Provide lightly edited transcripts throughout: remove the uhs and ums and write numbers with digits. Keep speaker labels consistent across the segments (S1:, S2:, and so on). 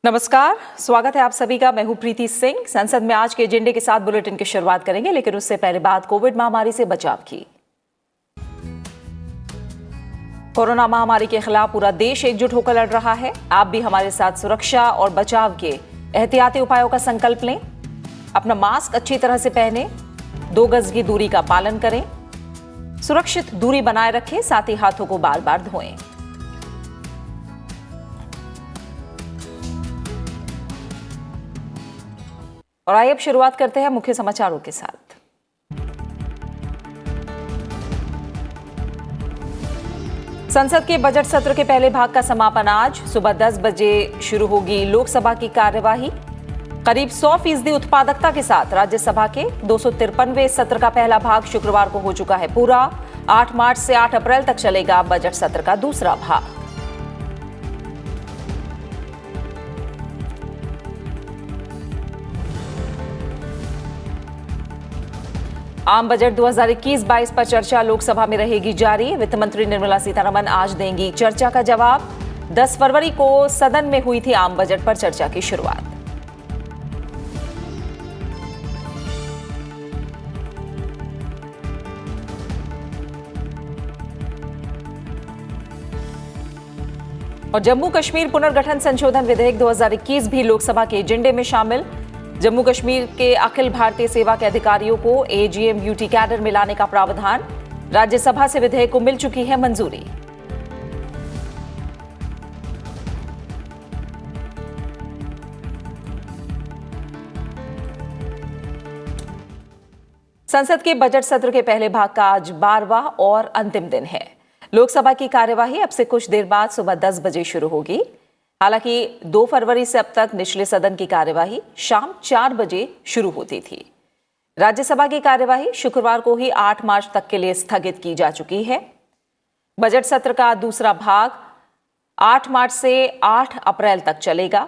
S1: नमस्कार, स्वागत है आप सभी का। मैं हूं प्रीति सिंह। संसद में आज के एजेंडे के साथ बुलेटिन की शुरुआत करेंगे, लेकिन उससे पहले बात कोविड महामारी से बचाव की। कोरोना महामारी के खिलाफ पूरा देश एकजुट होकर लड़ रहा है। आप भी हमारे साथ सुरक्षा और बचाव के एहतियाती उपायों का संकल्प लें। अपना मास्क अच्छी तरह से पहनें, 2 गज की दूरी का पालन करें, सुरक्षित दूरी बनाए रखें, साथ ही हाथों को बार बार धोएं। और आइए अब शुरुआत करते हैं मुख्य समाचारों के साथ। संसद के बजट सत्र के पहले भाग का समापन आज सुबह 10 बजे शुरू होगी लोकसभा की कार्यवाही। करीब 100% उत्पादकता के साथ राज्यसभा के 253वें सत्र का पहला भाग शुक्रवार को हो चुका है पूरा। 8 मार्च से 8 अप्रैल तक चलेगा बजट सत्र का दूसरा भाग। आम बजट 2021-22 पर चर्चा लोकसभा में रहेगी जारी। वित्त मंत्री निर्मला सीतारमण आज देंगी चर्चा का जवाब। 10 फरवरी को सदन में हुई थी आम बजट पर चर्चा की शुरुआत। और जम्मू कश्मीर पुनर्गठन संशोधन विधेयक 2021 भी लोकसभा के एजेंडे में शामिल। जम्मू कश्मीर के अखिल भारतीय सेवा के अधिकारियों को एजीएम यूटी कैडर में लाने का प्रावधान। राज्यसभा से विधेयक को मिल चुकी है मंजूरी। संसद के बजट सत्र के पहले भाग का आज 12वां और अंतिम दिन है। लोकसभा की कार्यवाही अब से कुछ देर बाद सुबह 10 बजे शुरू होगी। हालांकि 2 फरवरी से अब तक निचले सदन की कार्यवाही शाम 4 बजे शुरू होती थी। राज्यसभा की कार्यवाही शुक्रवार को ही 8 मार्च तक के लिए स्थगित की जा चुकी है। बजट सत्र का दूसरा भाग 8 मार्च से 8 अप्रैल तक चलेगा।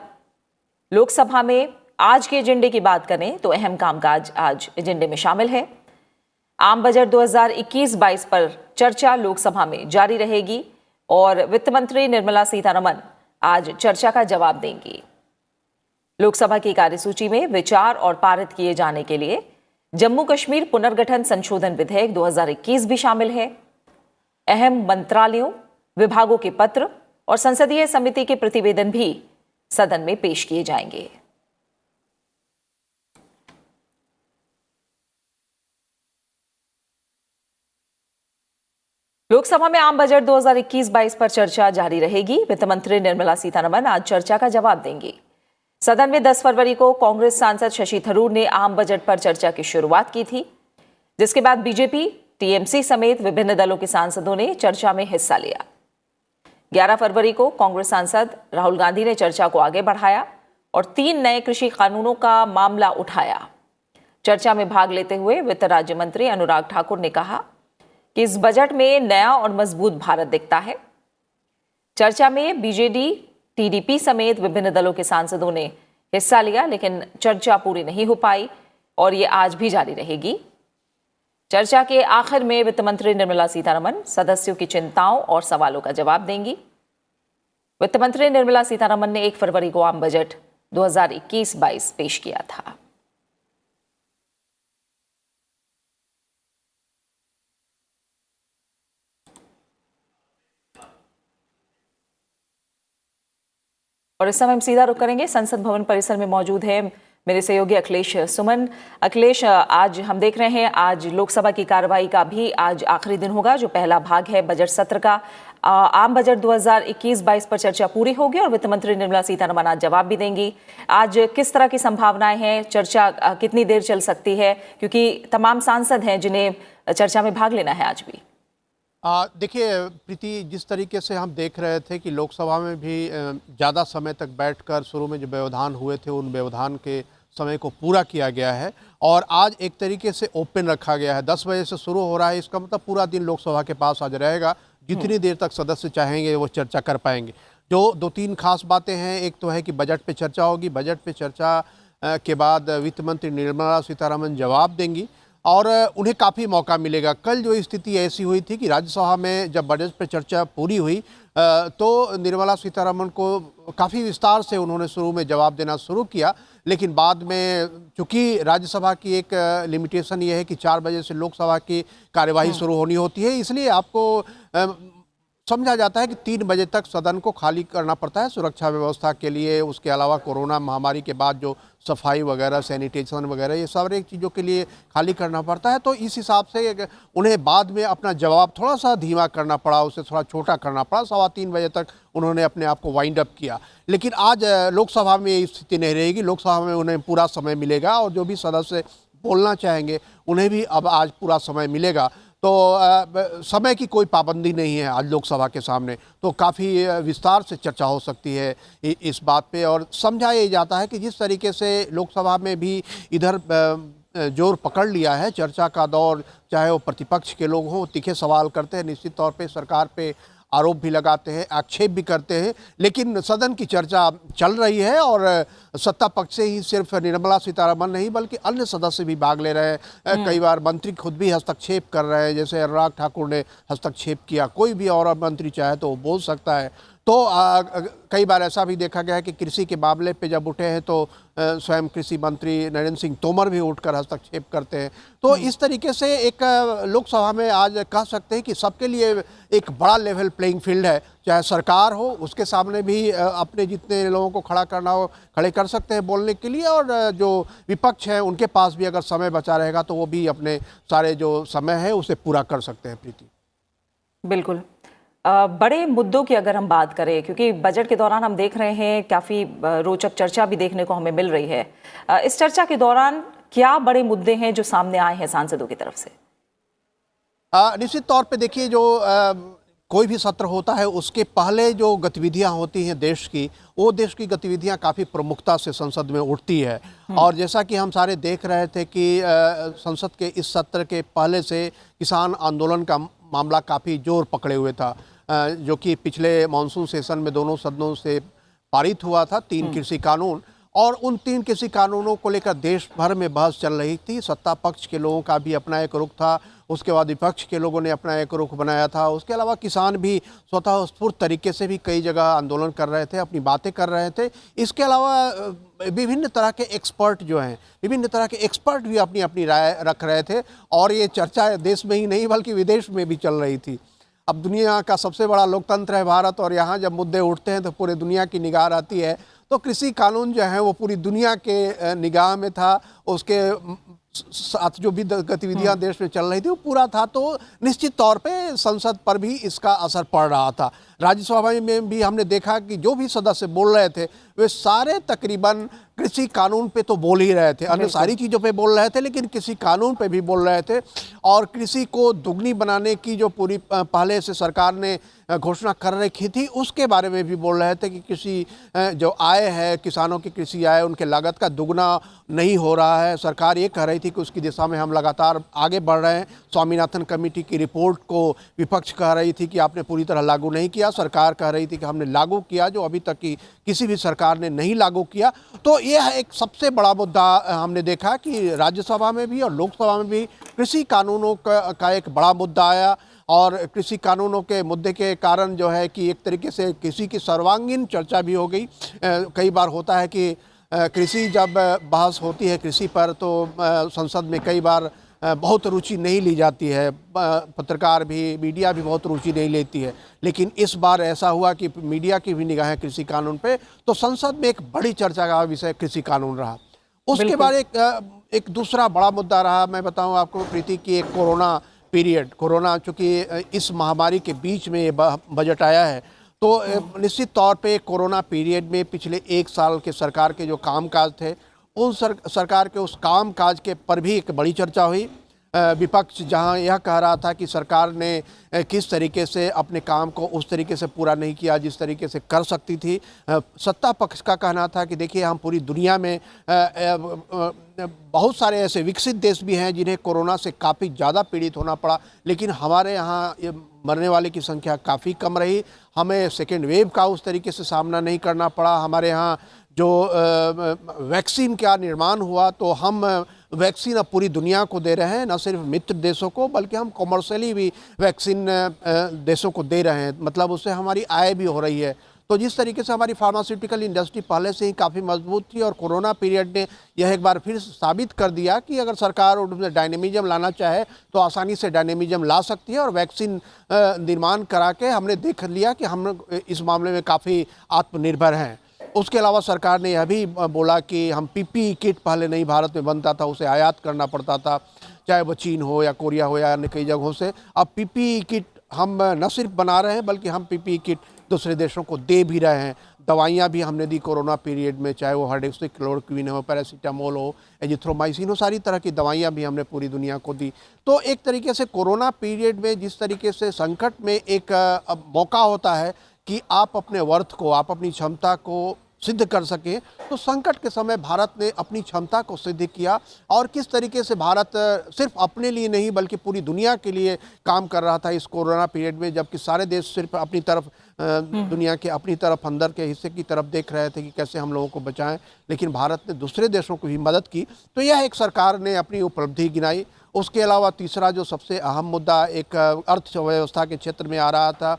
S1: लोकसभा में आज के एजेंडे की बात करें तो अहम कामकाज आज एजेंडे में शामिल है। आम बजट 2021-22 पर चर्चा लोकसभा में जारी रहेगी और वित्त मंत्री निर्मला सीतारमण आज चर्चा का जवाब देंगी। लोकसभा की कार्यसूची में विचार और पारित किए जाने के लिए जम्मू कश्मीर पुनर्गठन संशोधन विधेयक 2021 भी शामिल है। अहम मंत्रालयों, विभागों के पत्र और संसदीय समिति के प्रतिवेदन भी सदन में पेश किए जाएंगे। लोकसभा में आम बजट 2021-22 पर चर्चा जारी रहेगी। वित्त मंत्री निर्मला सीतारमण आज चर्चा का जवाब देंगी। सदन में 10 फरवरी को कांग्रेस सांसद शशि थरूर ने आम बजट पर चर्चा की शुरुआत की थी, जिसके बाद बीजेपी, टीएमसी समेत विभिन्न दलों के सांसदों ने चर्चा में हिस्सा लिया। 11 फरवरी को कांग्रेस सांसद राहुल गांधी ने चर्चा को आगे बढ़ाया और 3 नए कृषि कानूनों का मामला उठाया। चर्चा में भाग लेते हुए वित्त राज्य मंत्री अनुराग ठाकुर ने कहा कि इस बजट में नया और मजबूत भारत दिखता है। चर्चा में बीजेडी, टीडीपी समेत विभिन्न दलों के सांसदों ने हिस्सा लिया, लेकिन चर्चा पूरी नहीं हो पाई और ये आज भी जारी रहेगी। चर्चा के आखिर में वित्त मंत्री निर्मला सीतारमण सदस्यों की चिंताओं और सवालों का जवाब देंगी। वित्त मंत्री निर्मला सीतारमण ने 1 फरवरी को आम बजट 2021-22 पेश किया था। और इस समय हम सीधा रुख करेंगे, संसद भवन परिसर में मौजूद है मेरे सहयोगी अखिलेश सुमन। अखिलेश, आज हम देख रहे हैं आज लोकसभा की कार्रवाई का भी आज आखिरी दिन होगा, जो पहला भाग है बजट सत्र का। आम बजट 2021-22 पर चर्चा पूरी होगी और वित्त मंत्री निर्मला सीतारमण आज जवाब भी देंगी। आज किस तरह की संभावनाएं हैं? चर्चा कितनी देर चल सकती है, क्योंकि तमाम सांसद हैं जिन्हें चर्चा में भाग लेना है आज भी?
S2: देखिए प्रीति, जिस तरीके से हम देख रहे थे कि लोकसभा में भी ज़्यादा समय तक बैठकर शुरू में जो व्यवधान हुए थे उन व्यवधान के समय को पूरा किया गया है और आज एक तरीके से ओपन रखा गया है। 10 बजे से शुरू हो रहा है, इसका मतलब पूरा दिन लोकसभा के पास आज रहेगा। जितनी देर तक सदस्य चाहेंगे वो चर्चा कर पाएंगे। जो 2-3 खास बातें हैं, एक तो है कि बजट पे चर्चा होगी। बजट पे चर्चा के बाद वित्त मंत्री निर्मला सीतारमण जवाब देंगी और उन्हें काफ़ी मौका मिलेगा। कल जो स्थिति ऐसी हुई थी कि राज्यसभा में जब बजट पर चर्चा पूरी हुई तो निर्मला सीतारमण को काफ़ी विस्तार से उन्होंने शुरू में जवाब देना शुरू किया, लेकिन बाद में चूंकि राज्यसभा की एक लिमिटेशन ये है कि 4 बजे से लोकसभा की कार्यवाही शुरू होनी होती है, इसलिए आपको समझा जाता है कि 3 बजे तक सदन को खाली करना पड़ता है सुरक्षा व्यवस्था के लिए। उसके अलावा कोरोना महामारी के बाद जो सफाई वगैरह, सैनिटेशन वगैरह, ये सारी चीज़ों के लिए खाली करना पड़ता है। तो इस हिसाब से उन्हें बाद में अपना जवाब थोड़ा सा धीमा करना पड़ा, उसे थोड़ा छोटा करना पड़ा। 3:15 बजे तक उन्होंने अपने आप को वाइंड अप किया। लेकिन आज लोकसभा में ये स्थिति नहीं रहेगी। लोकसभा में उन्हें पूरा समय मिलेगा और जो भी सदस्य बोलना चाहेंगे उन्हें भी अब आज पूरा समय मिलेगा। तो समय की कोई पाबंदी नहीं है आज लोकसभा के सामने, तो काफ़ी विस्तार से चर्चा हो सकती है इस बात पे। और समझा ये जाता है कि जिस तरीके से लोकसभा में भी इधर जोर पकड़ लिया है चर्चा का दौर, चाहे वो प्रतिपक्ष के लोग हों, तीखे सवाल करते हैं, निश्चित तौर पे सरकार पे आरोप भी लगाते हैं, आक्षेप भी करते हैं, लेकिन सदन की चर्चा चल रही है और सत्ता पक्ष से ही सिर्फ निर्मला सीतारमण नहीं बल्कि अन्य सदस्य भी भाग ले रहे हैं। कई बार मंत्री खुद भी हस्तक्षेप कर रहे हैं, जैसे अनुराग ठाकुर ने हस्तक्षेप किया। कोई भी और मंत्री चाहे तो वो बोल सकता है। तो कई बार ऐसा भी देखा गया है कि कृषि के मामले पे जब उठे हैं तो स्वयं कृषि मंत्री नरेंद्र सिंह तोमर भी उठकर हस्तक्षेप करते हैं। तो इस तरीके से एक लोकसभा में आज कह सकते हैं कि सबके लिए एक बड़ा लेवल प्लेइंग फील्ड है। चाहे सरकार हो, उसके सामने भी अपने जितने लोगों को खड़ा करना हो खड़े कर सकते हैं बोलने के लिए, और जो विपक्ष है उनके पास भी अगर समय बचा रहेगा तो वो भी अपने सारे जो समय है उसे पूरा कर सकते हैं। प्रीति,
S1: बिल्कुल। बड़े मुद्दों की अगर हम बात करें, क्योंकि बजट के दौरान हम देख रहे हैं काफ़ी रोचक चर्चा भी देखने को हमें मिल रही है। इस चर्चा के दौरान क्या बड़े मुद्दे हैं जो सामने आए हैं सांसदों की तरफ से?
S2: निश्चित तौर पे देखिए, जो कोई भी सत्र होता है उसके पहले जो गतिविधियां होती हैं देश की, वो देश की गतिविधियां काफ़ी प्रमुखता से संसद में उठती है। और जैसा कि हम सारे देख रहे थे कि संसद के इस सत्र के पहले से किसान आंदोलन का मामला काफ़ी जोर पकड़े हुए था, जो कि पिछले मानसून सेशन में दोनों सदनों से पारित हुआ था 3 कृषि कानून। और उन 3 कृषि कानूनों को लेकर देश भर में बहस चल रही थी। सत्ता पक्ष के लोगों का भी अपना एक रुख था, उसके बाद विपक्ष के लोगों ने अपना एक रुख बनाया था। उसके अलावा किसान भी स्वतः स्फूर्त तरीके से भी कई जगह आंदोलन कर रहे थे, अपनी बातें कर रहे थे। इसके अलावा विभिन्न तरह के एक्सपर्ट जो हैं, विभिन्न तरह के एक्सपर्ट भी अपनी अपनी राय रख रहे थे, और ये चर्चा देश में ही नहीं बल्कि विदेश में भी चल रही थी। अब दुनिया का सबसे बड़ा लोकतंत्र है भारत, और यहाँ जब मुद्दे उठते हैं तो पूरे दुनिया की निगाह आती है। तो कृषि कानून जो है वो पूरी दुनिया के निगाह में था, उसके साथ जो भी गतिविधियां देश में चल रही थी वो पूरा था। तो निश्चित तौर पे संसद पर भी इसका असर पड़ रहा था। राज्यसभा में भी हमने देखा कि जो भी सदस्य बोल रहे थे वे सारे तकरीबन कृषि कानून पे तो बोल ही रहे थे, अन्य सारी चीज़ों पे बोल रहे थे, लेकिन कृषि कानून पे भी बोल रहे थे। और कृषि को दुगनी बनाने की जो पूरी पहले से सरकार ने घोषणा कर रखी थी उसके बारे में भी बोल रहे थे कि कृषि जो आय है, किसानों की कृषि आय, उनके लागत का दुगना नहीं हो रहा है। सरकार ये कह रही थी कि उसकी दिशा में हम लगातार आगे बढ़ रहे हैं। स्वामीनाथन कमेटी की रिपोर्ट को विपक्ष कह रही थी कि आपने पूरी तरह लागू नहीं किया, सरकार कह रही थी कि हमने लागू किया, जो अभी तक की किसी भी सरकार ने नहीं लागू किया। तो यह एक सबसे बड़ा मुद्दा हमने देखा कि राज्यसभा में भी और लोकसभा में भी कृषि कानूनों का एक बड़ा मुद्दा आया। और कृषि कानूनों के मुद्दे के कारण जो है कि एक तरीके से कृषि की सर्वांगीण चर्चा भी हो गई। कई बार होता है कि कृषि जब बहस होती है कृषि पर तो संसद में कई बार बहुत रुचि नहीं ली जाती है, पत्रकार भी, मीडिया भी बहुत रुचि नहीं लेती है। लेकिन इस बार ऐसा हुआ कि मीडिया की भी निगाहें कृषि कानून पे, तो संसद में एक बड़ी चर्चा का विषय कृषि कानून रहा। उसके बाद एक दूसरा बड़ा मुद्दा रहा, मैं बताऊं आपको प्रीति, की एक कोरोना पीरियड। कोरोना चूँकि इस महामारी के बीच में ये बजट आया है, तो निश्चित तौर पे कोरोना पीरियड में पिछले 1 साल के सरकार के जो कामकाज थे, उन सरकार के उस कामकाज के पर भी एक बड़ी चर्चा हुई। विपक्ष जहां यह कह रहा था कि सरकार ने किस तरीके से अपने काम को उस तरीके से पूरा नहीं किया जिस तरीके से कर सकती थी, सत्ता पक्ष का कहना था कि देखिए हम पूरी दुनिया में बहुत सारे ऐसे विकसित देश भी हैं जिन्हें कोरोना से काफ़ी ज़्यादा पीड़ित होना पड़ा, लेकिन हमारे यहाँ मरने वाले की संख्या काफ़ी कम रही, हमें सेकेंड वेव का उस तरीके से सामना नहीं करना पड़ा। हमारे यहाँ जो वैक्सीन का निर्माण हुआ तो हम वैक्सीन अब पूरी दुनिया को दे रहे हैं, न सिर्फ मित्र देशों को बल्कि हम कॉमर्शियली भी वैक्सीन देशों को दे रहे हैं, मतलब उससे हमारी आय भी हो रही है। तो जिस तरीके से हमारी फार्मास्यूटिकल इंडस्ट्री पहले से ही काफ़ी मजबूत थी और कोरोना पीरियड ने यह एक बार फिर साबित कर दिया कि अगर सरकार उसमें डायनेमिज्म लाना चाहे तो आसानी से डायनेमिज्म ला सकती है, और वैक्सीन निर्माण करा के हमने देख लिया कि हम इस मामले में काफ़ी आत्मनिर्भर हैं। उसके अलावा सरकार ने यह भी बोला कि हम पीपीई किट पहले नहीं भारत में बनता था, उसे आयात करना पड़ता था, चाहे वो चीन हो या कोरिया हो या अन्य कई जगहों से। अब पीपीई किट हम न सिर्फ बना रहे हैं बल्कि हम पीपीई किट दूसरे देशों को दे भी रहे हैं। दवाइयाँ भी हमने दी कोरोना पीरियड में, चाहे वो हाइड्रोक्सीक्लोरोक्विन हो, पैरासीटामोल हो, एजिथ्रोमाइसिन हो, सारी तरह की दवाइयाँ भी हमने पूरी दुनिया को दी। तो एक तरीके से कोरोना पीरियड में जिस तरीके से संकट में एक मौका होता है कि आप अपने वर्थ को, आप अपनी क्षमता को सिद्ध कर सके, तो संकट के समय भारत ने अपनी क्षमता को सिद्ध किया। और किस तरीके से भारत सिर्फ अपने लिए नहीं बल्कि पूरी दुनिया के लिए काम कर रहा था इस कोरोना पीरियड में, जबकि सारे देश सिर्फ अपनी तरफ दुनिया के अपनी तरफ अंदर के हिस्से की तरफ देख रहे थे कि कैसे हम लोगों को बचाएं, लेकिन भारत ने दूसरे देशों को भी मदद की। तो यह एक सरकार ने अपनी उपलब्धि गिनाई। उसके अलावा तीसरा जो सबसे अहम मुद्दा एक अर्थव्यवस्था के क्षेत्र में आ रहा था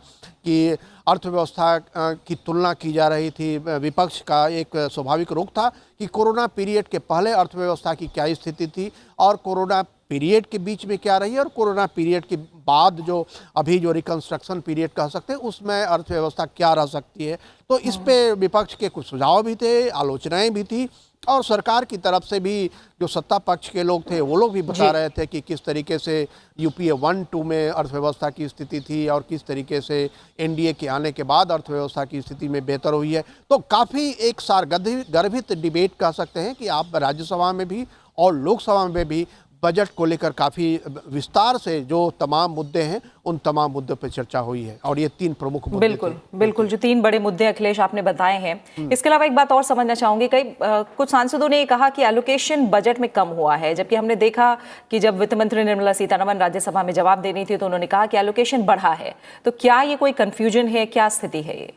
S2: कि अर्थव्यवस्था की तुलना की जा रही थी। विपक्ष का एक स्वाभाविक रुख था कि कोरोना पीरियड के पहले अर्थव्यवस्था की क्या स्थिति थी और कोरोना पीरियड के बीच में क्या रही, और कोरोना पीरियड के बाद जो अभी जो रिकंस्ट्रक्शन पीरियड कह सकते हैं उसमें अर्थव्यवस्था क्या रह सकती है। तो इस पे विपक्ष के कुछ सुझाव भी थे, आलोचनाएं भी थी, और सरकार की तरफ से भी जो सत्ता पक्ष के लोग थे वो लोग भी बता रहे थे कि किस तरीके से यूपीए 1-2 में अर्थव्यवस्था की स्थिति थी और किस तरीके से एनडीए के आने के बाद अर्थव्यवस्था की स्थिति में बेहतर हुई है। तो काफ़ी एक सारगर्भित डिबेट कह सकते हैं कि आप राज्यसभा में भी और लोकसभा में भी बजट को लेकर काफ़ी विस्तार से जो तमाम मुद्दे हैं उन तमाम मुद्दों पर चर्चा हुई है, और ये 3 प्रमुख मुद्दे
S1: बिल्कुल बिल्कुल जो 3 बड़े मुद्दे अखिलेश आपने बताए हैं। इसके अलावा एक बात और समझना चाहूंगी, कुछ सांसदों ने कहा कि एलोकेशन बजट में कम हुआ है, जबकि हमने देखा कि जब वित्त मंत्री निर्मला सीतारमण राज्यसभा में जवाब देनी थी तो उन्होंने कहा कि एलोकेशन बढ़ा है। तो क्या ये कोई कंफ्यूजन है, क्या स्थिति है ये?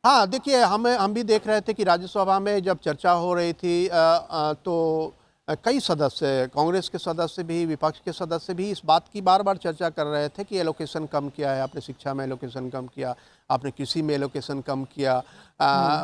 S2: हाँ, देखिए हम भी देख रहे थे कि राज्यसभा में जब चर्चा हो रही थी तो कई सदस्य, कांग्रेस के सदस्य भी, विपक्ष के सदस्य भी इस बात की बार बार चर्चा कर रहे थे कि एलोकेशन कम किया है, आपने शिक्षा में एलोकेशन कम किया, आपने कृषि में एलोकेशन कम किया,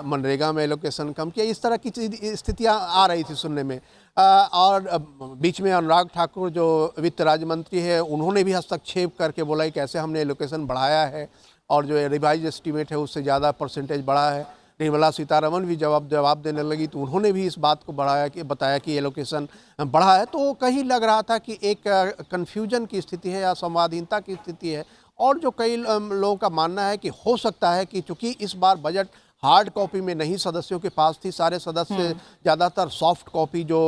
S2: मनरेगा में एलोकेशन कम किया, इस तरह की स्थितियां आ रही थी सुनने में। और बीच में अनुराग ठाकुर जो वित्त राज्य मंत्री है उन्होंने भी हस्तक्षेप करके बोला कि कैसे हमने एलोकेशन बढ़ाया है और जो रिवाइज एस्टीमेट है उससे ज़्यादा परसेंटेज बढ़ा है। निर्मला सीतारमण भी जवाब देने लगी तो उन्होंने भी इस बात को बताया कि एलोकेशन बढ़ा है। तो कहीं लग रहा था कि एक कन्फ्यूजन की स्थिति है या संवादहीनता की स्थिति है, और जो कई लोगों का मानना है कि हो सकता है कि चूंकि इस बार बजट हार्ड कॉपी में नहीं सदस्यों के पास थी, सारे सदस्य ज़्यादातर सॉफ्ट कॉपी जो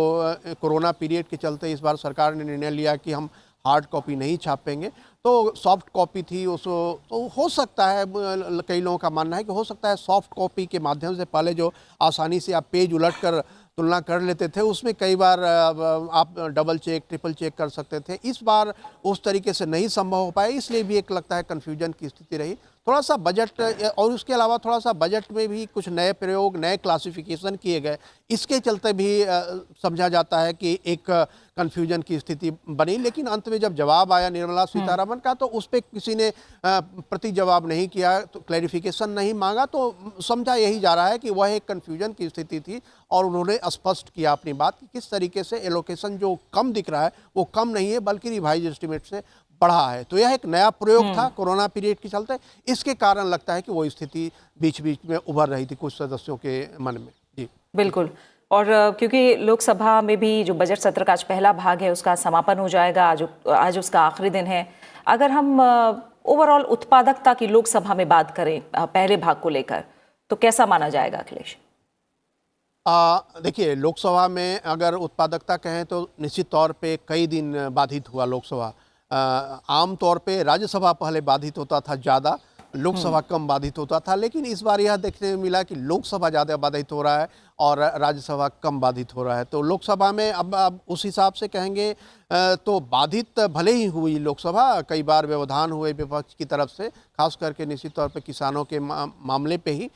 S2: कोरोना पीरियड के चलते इस बार सरकार ने निर्णय लिया कि हम हार्ड कॉपी नहीं छापेंगे, तो सॉफ्ट कॉपी थी उसको, तो हो सकता है, कई लोगों का मानना है कि हो सकता है सॉफ्ट कॉपी के माध्यम से पहले जो आसानी से आप पेज उलट कर तुलना कर लेते थे उसमें कई बार आप डबल चेक ट्रिपल चेक कर सकते थे। इस बार उस तरीके से नहीं संभव हो पाया, इसलिए भी एक लगता है कन्फ्यूजन की स्थिति रही। थोड़ा सा बजट, और उसके अलावा थोड़ा सा बजट में भी कुछ नए प्रयोग, नए क्लासिफिकेशन किए गए, इसके चलते भी समझा जाता है कि एक कन्फ्यूजन की स्थिति बनी। लेकिन अंत में जब जवाब आया निर्मला सीतारमण का तो उस पर किसी ने प्रति जवाब नहीं किया, तो क्लैरिफिकेशन नहीं मांगा, तो समझा यही जा रहा है कि वह एक कन्फ्यूजन की स्थिति थी और उन्होंने स्पष्ट किया अपनी बात कि किस तरीके से एलोकेशन जो कम दिख रहा है वो कम नहीं है बल्कि रिवाइज एस्टीमेट से बढ़ा है। तो यह एक नया प्रयोग था कोरोना पीरियड के चलते, इसके कारण लगता है कि वो स्थिति बीच बीच में उभर रही थी कुछ सदस्यों के मन में। जी बिल्कुल।
S1: और क्योंकि लोकसभा में भी जो बजट सत्र का आज पहला भाग है उसका समापन हो जाएगा, आज उसका आखिरी दिन है। अगर हम ओवरऑल उत्पादकता की लोकसभा में बात करें पहले भाग को लेकर, तो कैसा माना जाएगा अखिलेश?
S2: देखिए, लोकसभा में अगर उत्पादकता कहें तो निश्चित तौर पे कई दिन बाधित हुआ लोकसभा। आम तौर पे राज्यसभा पहले बाधित होता था ज़्यादा, लोकसभा कम बाधित होता था, लेकिन इस बार यह देखने में मिला कि लोकसभा ज़्यादा बाधित हो रहा है और राज्यसभा कम बाधित हो रहा है। तो लोकसभा में अब उस हिसाब से कहेंगे तो बाधित भले ही हुई लोकसभा, कई बार व्यवधान हुए विपक्ष की तरफ से, खास करके निश्चित तौर पे किसानों के मामले पे ही,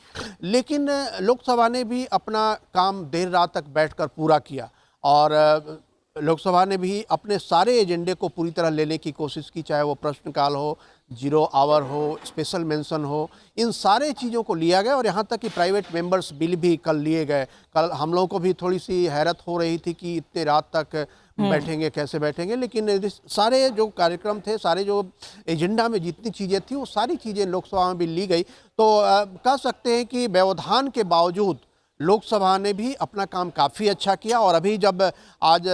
S2: लेकिन लोकसभा ने भी अपना काम देर रात तक बैठकर पूरा किया और लोकसभा ने भी अपने सारे एजेंडे को पूरी तरह लेने की कोशिश की, चाहे वो प्रश्नकाल हो, जीरो आवर हो, स्पेशल मेंशन हो, इन सारे चीज़ों को लिया गया और यहाँ तक कि प्राइवेट मेंबर्स बिल भी कल लिए गए। कल हम लोगों को भी थोड़ी सी हैरत हो रही थी कि इतने रात तक बैठेंगे, कैसे बैठेंगे, लेकिन सारे जो कार्यक्रम थे, सारे जो एजेंडा में जितनी चीज़ें थी वो सारी चीज़ें लोकसभा में भी ली गई। तो कह सकते हैं कि व्यवधान के बावजूद लोकसभा ने भी अपना काम काफ़ी अच्छा किया। और अभी जब आज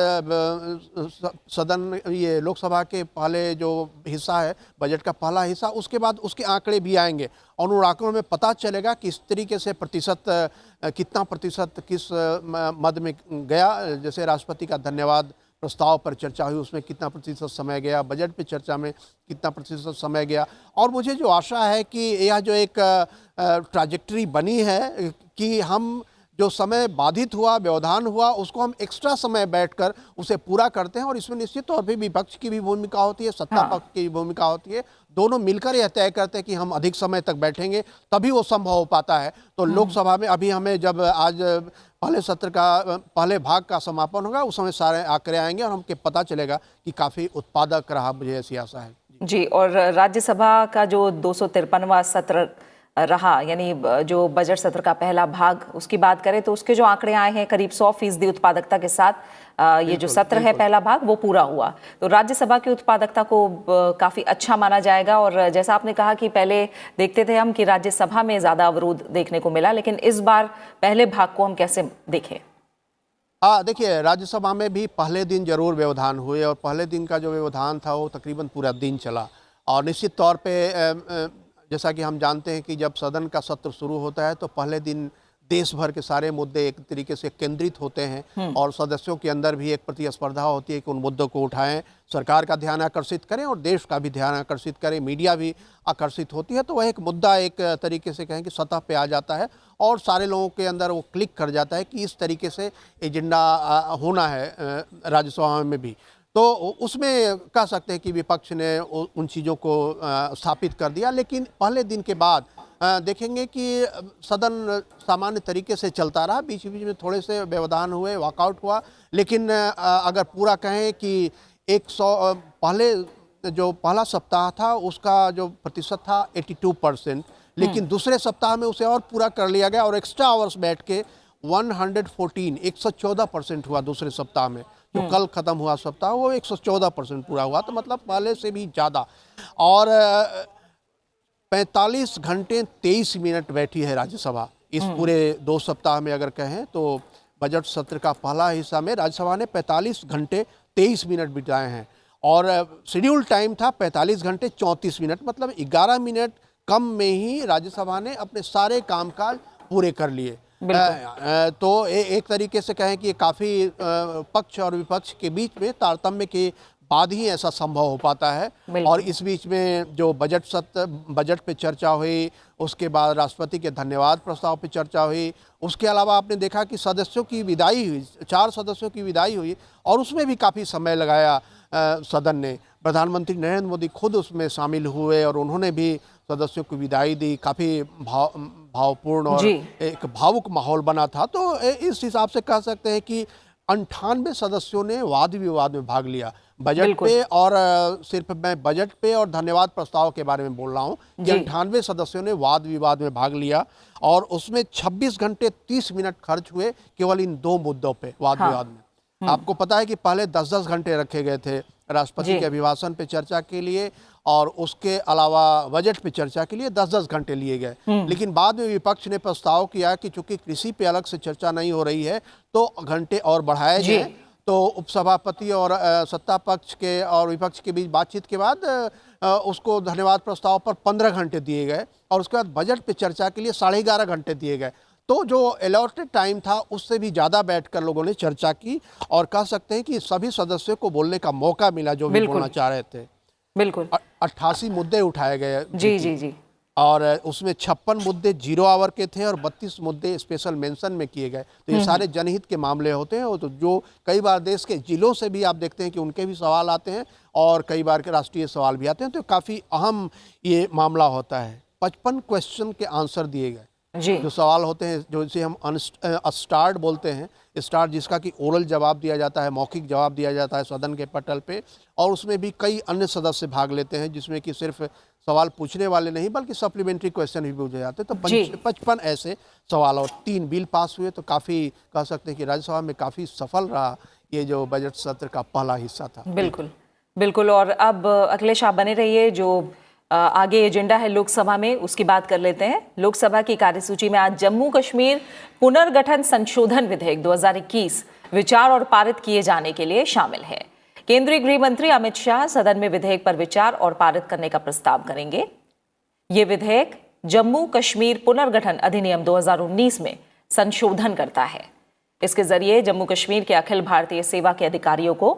S2: सदन, ये लोकसभा के पहले जो हिस्सा है, बजट का पहला हिस्सा, उसके बाद उसके आंकड़े भी आएंगे और उन आंकड़ों में पता चलेगा कि इस तरीके से कितना प्रतिशत किस मद में गया। जैसे राष्ट्रपति का धन्यवाद प्रस्ताव पर चर्चा हुई, उसमें कितना प्रतिशत समय गया, बजट पे चर्चा में कितना प्रतिशत समय गया। और मुझे जो आशा है कि यह जो एक ट्रैजेक्टरी बनी है कि हम जो समय बाधित हुआ, व्यवधान हुआ, उसको हम एक्स्ट्रा समय बैठकर उसे पूरा करते हैं। और इसमें निश्चित तौर पे विपक्ष की भी भूमिका होती है, सत्ता पक्ष की भी भूमिका होती है। दोनों मिलकर यह तय करते हैं कि हम अधिक समय तक बैठेंगे, तभी वो संभव हो पाता है। तो लोकसभा में अभी हमें जब आज पहले सत्र का पहले भाग का समापन होगा, उस समय सारे आंकड़े आएंगे और हमको पता चलेगा कि काफ़ी उत्पादक रहा, मुझे ऐसी आशा है
S1: जी। और राज्यसभा का जो 253वां सत्र रहा, यानी जो बजट सत्र का पहला भाग, उसकी बात करें तो उसके जो आंकड़े आए हैं, करीब 100% उत्पादकता के साथ ये जो सत्र है पहला भाग वो पूरा हुआ। तो राज्यसभा की उत्पादकता को काफी अच्छा माना जाएगा। और जैसा आपने कहा कि पहले देखते थे हम कि राज्यसभा में ज्यादा अवरोध देखने को मिला, लेकिन इस बार पहले भाग को हम कैसे देखें?
S2: देखिए, राज्यसभा में भी पहले दिन जरूर व्यवधान हुए और पहले दिन का जो व्यवधान था वो तकरीबन पूरा दिन चला। और निश्चित तौर पे जैसा कि हम जानते हैं कि जब सदन का सत्र शुरू होता है तो पहले दिन देश भर के सारे मुद्दे एक तरीके से केंद्रित होते हैं और सदस्यों के अंदर भी एक प्रतिस्पर्धा होती है कि उन मुद्दों को उठाएं, सरकार का ध्यान आकर्षित करें और देश का भी ध्यान आकर्षित करें, मीडिया भी आकर्षित होती है। तो वह एक मुद्दा एक तरीके से कहें कि सतह पे आ जाता है और सारे लोगों के अंदर वो क्लिक कर जाता है कि इस तरीके से एजेंडा होना है राज्यसभा में भी। तो उसमें कह सकते हैं कि विपक्ष ने उन चीज़ों को स्थापित कर दिया। लेकिन पहले दिन के बाद देखेंगे कि सदन सामान्य तरीके से चलता रहा, बीच बीच में थोड़े से व्यवधान हुए, वॉकआउट हुआ। लेकिन अगर पूरा कहें कि 100 पहले जो पहला सप्ताह था उसका जो प्रतिशत था 82%, लेकिन दूसरे सप्ताह में उसे और पूरा कर लिया गया और एक्स्ट्रा आवर्स बैठ के 114% हुआ दूसरे सप्ताह में। जो कल खत्म हुआ सप्ताह वो 114% पूरा हुआ, तो मतलब पहले से भी ज़्यादा। और 45 घंटे 23 मिनट बैठी है राज्यसभा इस पूरे 2 सप्ताह में। अगर कहें तो बजट सत्र का पहला हिस्सा में राज्यसभा ने 45 घंटे 23 मिनट बिताए हैं और शेड्यूल टाइम था 45 घंटे 34 मिनट, मतलब 11 मिनट कम में ही राज्यसभा ने अपने सारे कामकाज पूरे कर लिए। तो एक तरीके से कहें कि काफ़ी पक्ष और विपक्ष के बीच में तारतम्य के बाद ही ऐसा संभव हो पाता है। और इस बीच में जो बजट पे चर्चा हुई, उसके बाद राष्ट्रपति के धन्यवाद प्रस्ताव पे चर्चा हुई, उसके अलावा आपने देखा कि सदस्यों की विदाई हुई, 4 सदस्यों की विदाई हुई और उसमें भी काफ़ी समय लगाया सदन ने। प्रधानमंत्री नरेंद्र मोदी खुद उसमें शामिल हुए और उन्होंने भी सदस्यों को विदाई दी। काफ़ी भावपूर्ण और एक भावुक माहौल बना था। तो इस हिसाब से कह सकते हैं कि 98 सदस्यों ने वाद विवाद में भाग लिया बजट पे। और सिर्फ मैं बजट पे और धन्यवाद प्रस्ताव के बारे में बोल रहा हूँ कि 98 सदस्यों ने वाद विवाद में भाग लिया और उसमें 26 घंटे 30 मिनट खर्च हुए केवल इन 2 मुद्दों पे वाद विवाद में। आपको पता है कि पहले 10-10 घंटे रखे गए थे राष्ट्रपति के अभिभाषण पे चर्चा के लिए और उसके अलावा बजट पे चर्चा के लिए 10-10 घंटे लिए गए। लेकिन बाद में विपक्ष ने प्रस्ताव किया कि चूंकि कृषि पे अलग से चर्चा नहीं हो रही है तो घंटे और बढ़ाए गए। तो उपसभापति और सत्ता पक्ष के और विपक्ष के बीच बातचीत के बाद उसको धन्यवाद प्रस्ताव पर 15 घंटे दिए गए और उसके बाद बजट पे चर्चा के लिए 11.5 घंटे दिए गए। तो जो अलॉटेड टाइम था उससे भी ज़्यादा बैठकर लोगों ने चर्चा की और कह सकते हैं कि सभी सदस्यों को बोलने का मौका मिला जो भी बोलना चाह रहे थे।
S1: बिल्कुल
S2: 88 मुद्दे उठाए गए
S1: जी।
S2: और उसमें 56 मुद्दे 0 आवर के थे और 32 मुद्दे स्पेशल मेंशन में किए गए। तो ये सारे जनहित के मामले होते हैं। तो जो कई बार देश के जिलों से भी आप देखते हैं कि उनके भी सवाल आते हैं और कई बार के राष्ट्रीय सवाल भी आते हैं। तो काफ़ी अहम ये मामला होता है। 55 क्वेश्चन के आंसर दिए गए
S1: जी।
S2: जो सवाल होते हैं, जो इसे हम स्टार्ड बोलते हैं, स्टार्ट जिसका कि ओरल जवाब दिया जाता है, मौखिक जवाब दिया जाता है सदन के पटल पे, और उसमें भी कई अन्य सदस्य भाग लेते हैं, जिसमें कि सिर्फ सवाल पूछने वाले नहीं बल्कि सप्लीमेंट्री क्वेश्चन भी पूछे जाते हैं। तो
S1: जी।
S2: 55 ऐसे सवाल और 3 बिल पास हुए। तो काफ़ी कह सकते हैं कि राज्यसभा में काफ़ी सफल रहा ये जो बजट सत्र का पहला हिस्सा था।
S1: बिल्कुल, बिल्कुल। और अब अखिलेश आप बने रहिए, जो आगे एजेंडा है लोकसभा में उसकी बात कर लेते हैं। लोकसभा की कार्यसूची में आज जम्मू कश्मीर पुनर्गठन संशोधन विधेयक 2021 विचार और पारित किए जाने के लिए शामिल है। केंद्रीय गृह मंत्री अमित शाह सदन में विधेयक पर विचार और पारित करने का प्रस्ताव करेंगे। ये विधेयक जम्मू कश्मीर पुनर्गठन अधिनियम 2019 में संशोधन करता है। इसके जरिए जम्मू कश्मीर के अखिल भारतीय सेवा के अधिकारियों को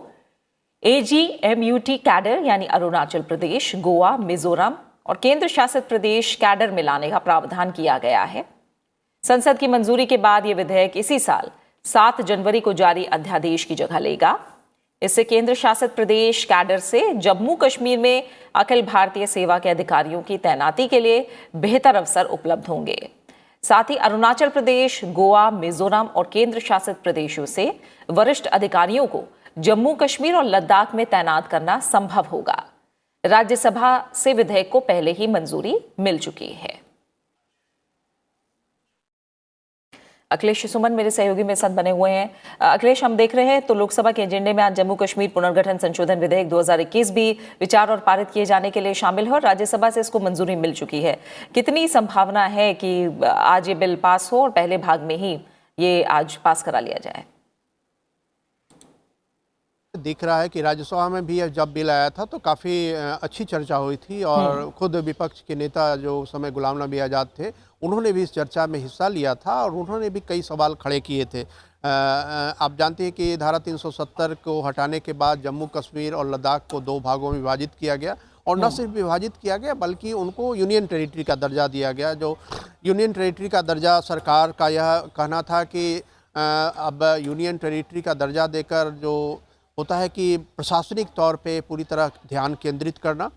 S1: AGMUT कैडर यानी अरुणाचल प्रदेश, गोवा, मिजोरम और केंद्र शासित प्रदेश कैडर में लाने का प्रावधान किया गया है। संसद की मंजूरी के बाद यह विधेयक इसी साल 7 जनवरी को जारी अध्यादेश की जगह लेगा। इससे केंद्र शासित प्रदेश कैडर से जम्मू कश्मीर में अखिल भारतीय सेवा के अधिकारियों की तैनाती के लिए बेहतर अवसर उपलब्ध होंगे। साथ ही अरुणाचल प्रदेश, गोवा, मिजोरम और केंद्र शासित प्रदेशों से वरिष्ठ अधिकारियों को जम्मू कश्मीर और लद्दाख में तैनात करना संभव होगा। राज्यसभा से विधेयक को पहले ही मंजूरी मिल चुकी है। अखिलेश सुमन मेरे सहयोगी मेरे साथ बने हुए हैं। अखिलेश, हम देख रहे हैं तो लोकसभा के एजेंडे में आज जम्मू कश्मीर पुनर्गठन संशोधन विधेयक 2021 भी विचार और पारित किए जाने के लिए शामिल है और राज्यसभा से इसको मंजूरी मिल चुकी है। कितनी संभावना है कि आज ये बिल पास हो और पहले भाग में ही ये आज पास करा लिया जाए?
S2: दिख रहा है कि राज्यसभा में भी जब बिल आया था तो काफ़ी अच्छी चर्चा हुई थी और खुद विपक्ष के नेता जो उस समय गुलाम नबी आज़ाद थे, उन्होंने भी इस चर्चा में हिस्सा लिया था और उन्होंने भी कई सवाल खड़े किए थे। आप जानते हैं कि धारा 370 को हटाने के बाद जम्मू कश्मीर और लद्दाख को 2 भागों में विभाजित किया गया और न सिर्फ विभाजित किया गया बल्कि उनको यूनियन टेरिटरी का दर्जा दिया गया। जो यूनियन टेरिटरी का दर्जा, सरकार का यह कहना था कि अब यूनियन टेरिटरी का दर्जा देकर जो होता है कि प्रशासनिक तौर पे पूरी तरह ध्यान केंद्रित करना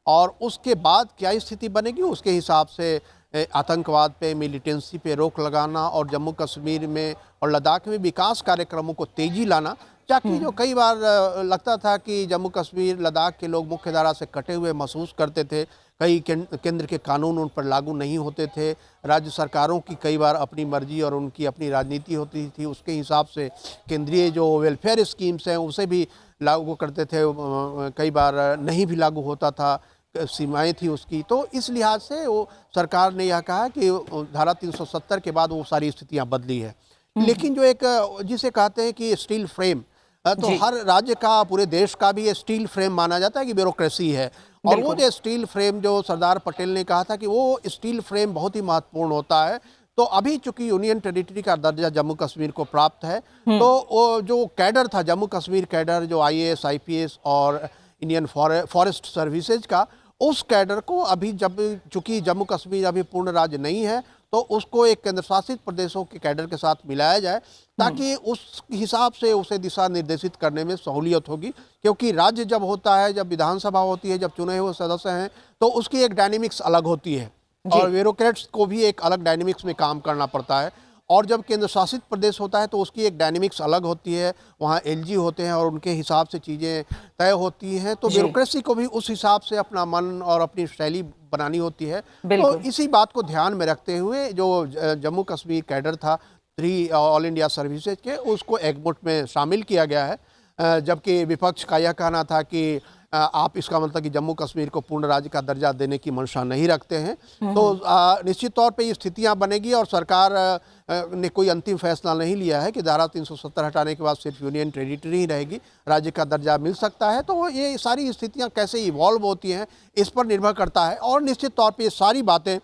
S2: और उसके बाद क्या स्थिति बनेगी उसके हिसाब से आतंकवाद पे, मिलिटेंसी पे रोक लगाना और जम्मू कश्मीर में और लद्दाख में विकास कार्यक्रमों को तेजी लाना। ताकि जो कई बार लगता था कि जम्मू कश्मीर, लद्दाख के लोग मुख्यधारा से कटे हुए महसूस करते थे, कई केंद्र के कानून उन पर लागू नहीं होते थे, राज्य सरकारों की कई बार अपनी मर्जी और उनकी अपनी राजनीति होती थी, उसके हिसाब से केंद्रीय जो वेलफेयर स्कीम्स हैं उसे भी लागू करते थे, कई बार नहीं भी लागू होता था, सीमाएं थी उसकी। तो इस लिहाज से वो सरकार ने यह कहा कि धारा 370 के बाद वो सारी स्थितियां बदली है। लेकिन जो एक जिसे कहते हैं कि स्टील फ्रेम, तो हर राज्य का, पूरे देश का भी ये स्टील फ्रेम माना जाता है कि ब्यूरोक्रेसी है और वो जो स्टील फ्रेम जो सरदार पटेल ने कहा था कि वो स्टील फ्रेम बहुत ही महत्वपूर्ण होता है। तो अभी चूंकि यूनियन टेरिटरी का दर्जा जम्मू कश्मीर को प्राप्त है तो वो जो कैडर था, जम्मू कश्मीर कैडर जो IAS, IPS और इंडियन फॉरेस्ट सर्विसेज का, उस कैडर को अभी जब चूंकि जम्मू कश्मीर अभी पूर्ण राज्य नहीं है तो उसको एक केंद्र शासित प्रदेशों के कैडर के साथ मिलाया जाए ताकि उस हिसाब से उसे दिशा निर्देशित करने में सहूलियत होगी। क्योंकि राज्य जब होता है, जब विधानसभा होती है, जब चुने हुए सदस्य हैं तो उसकी एक डायनेमिक्स अलग होती है और ब्यूरोक्रेट्स को भी एक अलग डायनेमिक्स में काम करना पड़ता है। और जब केंद्र शासित प्रदेश होता है तो उसकी एक डायनेमिक्स अलग होती है, वहाँ LG होते हैं और उनके हिसाब से चीज़ें तय होती हैं। तो ब्यूरोक्रेसी को भी उस हिसाब से अपना मन और अपनी शैली बनानी होती है। तो इसी बात को ध्यान में रखते हुए जो जम्मू कश्मीर कैडर था 3 ऑल इंडिया सर्विसेज के, उसको एगमोट में शामिल किया गया है। जबकि विपक्ष का यह कहना था कि आप इसका मतलब कि जम्मू कश्मीर को पूर्ण राज्य का दर्जा देने की मंशा नहीं रखते हैं। तो निश्चित तौर पे ये स्थितियां बनेगी और सरकार ने कोई अंतिम फैसला नहीं लिया है कि धारा 370 हटाने के बाद सिर्फ यूनियन टेरिटरी ही रहेगी, राज्य का दर्जा मिल सकता है। तो ये सारी स्थितियां कैसे इवॉल्व होती हैं इस पर निर्भर करता है और निश्चित तौर पर ये सारी बातें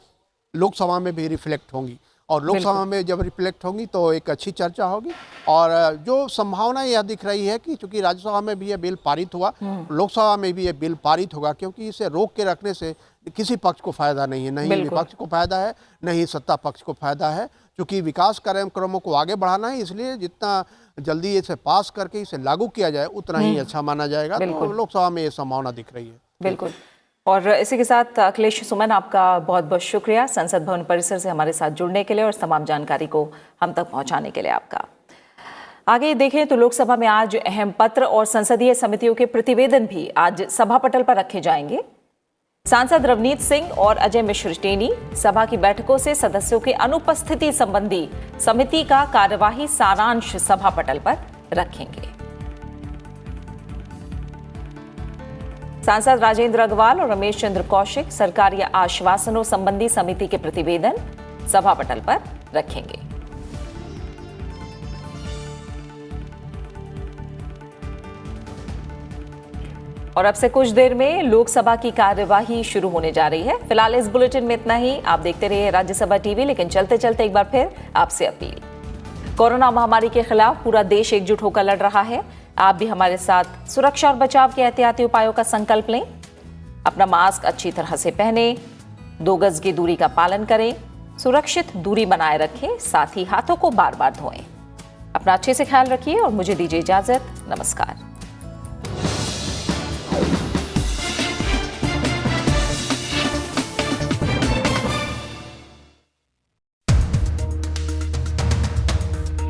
S2: लोकसभा में भी रिफ्लेक्ट होंगी और लोकसभा में जब रिफ्लेक्ट होंगी तो एक अच्छी चर्चा होगी। और जो संभावना यह दिख रही है कि चूंकि राज्यसभा में भी ये बिल पारित हुआ, लोकसभा में भी ये बिल पारित होगा, क्योंकि इसे रोक के रखने से किसी पक्ष को फायदा नहीं है, नहीं विपक्ष को फायदा है, नहीं सत्ता पक्ष को फायदा है। चूंकि विकास कार्यक्रमों को आगे बढ़ाना है, इसलिए जितना जल्दी इसे पास करके इसे लागू किया जाए उतना ही अच्छा माना जाएगा। तो लोकसभा में ये संभावना दिख रही है।
S1: बिल्कुल। और इसी के साथ अखिलेश सुमन, आपका बहुत बहुत शुक्रिया संसद भवन परिसर से हमारे साथ जुड़ने के लिए और तमाम जानकारी को हम तक पहुंचाने के लिए आपका। आगे देखें तो लोकसभा में आज अहम पत्र और संसदीय समितियों के प्रतिवेदन भी आज सभा पटल पर रखे जाएंगे। सांसद रवनीत सिंह और अजय मिश्र टेनी सभा की बैठकों से सदस्यों की अनुपस्थिति संबंधी समिति का कार्यवाही सारांश सभा पटल पर रखेंगे। सांसद राजेंद्र अग्रवाल और रमेश चंद्र कौशिक सरकारी आश्वासनों संबंधी समिति के प्रतिवेदन सभा पटल पर रखेंगे। और अब से कुछ देर में लोकसभा की कार्यवाही शुरू होने जा रही है। फिलहाल इस बुलेटिन में इतना ही। आप देखते रहिए राज्यसभा टीवी, लेकिन चलते चलते एक बार फिर आपसे अपील, कोरोना महामारी के खिलाफ पूरा देश एकजुट होकर लड़ रहा है। आप भी हमारे साथ सुरक्षा और बचाव के एहतियाती उपायों का संकल्प लें। अपना मास्क अच्छी तरह से पहनें, 2 गज की दूरी का पालन करें, सुरक्षित दूरी बनाए रखें, साथ ही हाथों को बार बार धोएं। अपना अच्छे से ख्याल रखिए और मुझे दीजिए इजाजत। नमस्कार।